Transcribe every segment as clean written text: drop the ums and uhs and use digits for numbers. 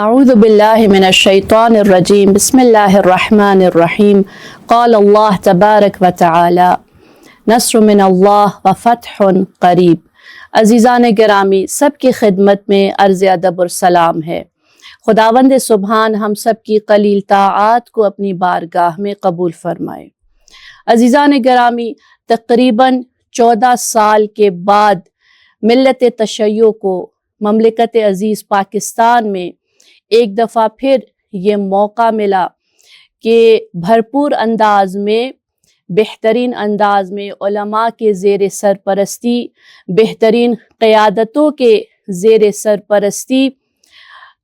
اعوذ باللہ من الشیطان الرجیم بسم اللہ الرحمن الرحیم قال اللہ تبارک و تعالی نصر من اللہ و فتح قریب۔ عزیزان گرامی، سب کی خدمت میں عرض ادب اور سلام ہے۔ خداوند سبحان ہم سب کی قلیل طاعات کو اپنی بارگاہ میں قبول فرمائے۔ عزیزان گرامی، تقریباً 14 سال کے بعد ملت تشیع کو مملکت عزیز پاکستان میں ایک دفعہ پھر یہ موقع ملا کہ بھرپور انداز میں، بہترین انداز میں علماء کے زیر سرپرستی، بہترین قیادتوں کے زیر سرپرستی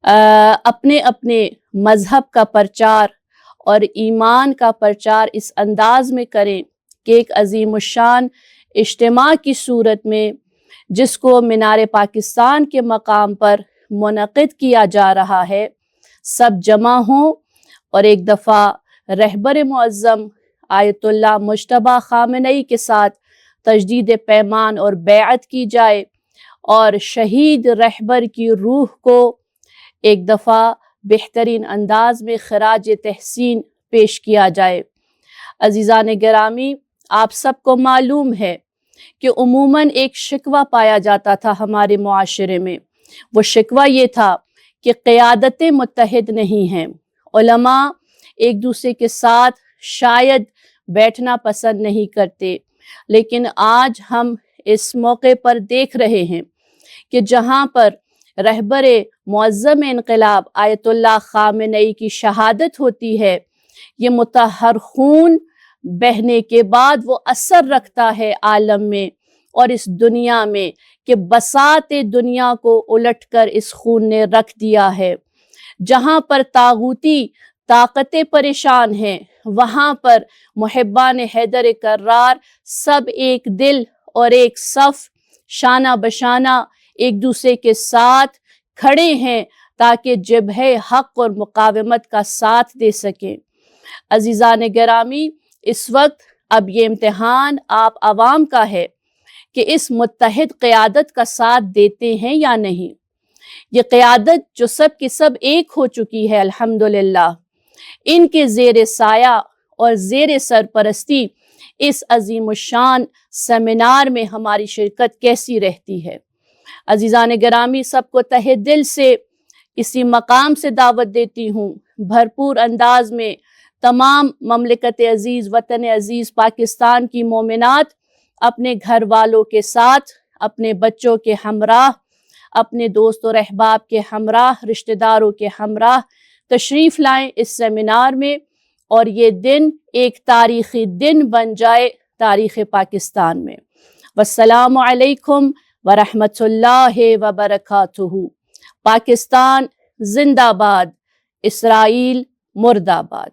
اپنے اپنے مذہب کا پرچار اور ایمان کا پرچار اس انداز میں کریں کہ ایک عظیم الشان اجتماع کی صورت میں، جس کو مینار پاکستان کے مقام پر منعقد کیا جا رہا ہے، سب جمع ہوں اور ایک دفعہ رہبر معظم آیت اللہ مجتبیٰ خامنئی کے ساتھ تجدید پیمان اور بیعت کی جائے اور شہید رہبر کی روح کو ایک دفعہ بہترین انداز میں خراج تحسین پیش کیا جائے۔ عزیزان گرامی، آپ سب کو معلوم ہے کہ عموماً ایک شکوہ پایا جاتا تھا ہمارے معاشرے میں۔ وہ شکوہ یہ تھا کہ قیادتیں متحد نہیں ہیں، علماء ایک دوسرے کے ساتھ شاید بیٹھنا پسند نہیں کرتے، لیکن آج ہم اس موقع پر دیکھ رہے ہیں کہ جہاں پر رہبر معظم انقلاب آیت اللہ خامنئی کی شہادت ہوتی ہے، یہ مطہر خون بہنے کے بعد وہ اثر رکھتا ہے عالم میں اور اس دنیا میں کہ بساط دنیا کو الٹ کر اس خون نے رکھ دیا ہے۔ جہاں پر طاغوتی طاقتیں پریشان ہیں، وہاں پر محبان حیدر کرار سب ایک دل اور ایک صف، شانہ بشانہ ایک دوسرے کے ساتھ کھڑے ہیں تاکہ جبہہ حق اور مقاومت کا ساتھ دے سکیں۔ عزیزان گرامی، اس وقت اب یہ امتحان آپ عوام کا ہے کہ اس متحد قیادت کا ساتھ دیتے ہیں یا نہیں۔ یہ قیادت جو سب کی سب ایک ہو چکی ہے الحمدللہ، ان کے زیر سایہ اور زیر سرپرستی اس عظیم الشان سیمینار میں ہماری شرکت کیسی رہتی ہے۔ عزیزان گرامی، سب کو تہہ دل سے اسی مقام سے دعوت دیتی ہوں، بھرپور انداز میں تمام مملکت عزیز، وطن عزیز پاکستان کی مومنات اپنے گھر والوں کے ساتھ، اپنے بچوں کے ہمراہ، اپنے دوست اور احباب کے ہمراہ، رشتہ داروں کے ہمراہ تشریف لائیں اس سیمینار میں، اور یہ دن ایک تاریخی دن بن جائے تاریخ پاکستان میں۔ والسلام علیکم ورحمۃ اللہ وبرکاتہ۔ پاکستان زندہ باد، اسرائیل مردہ باد۔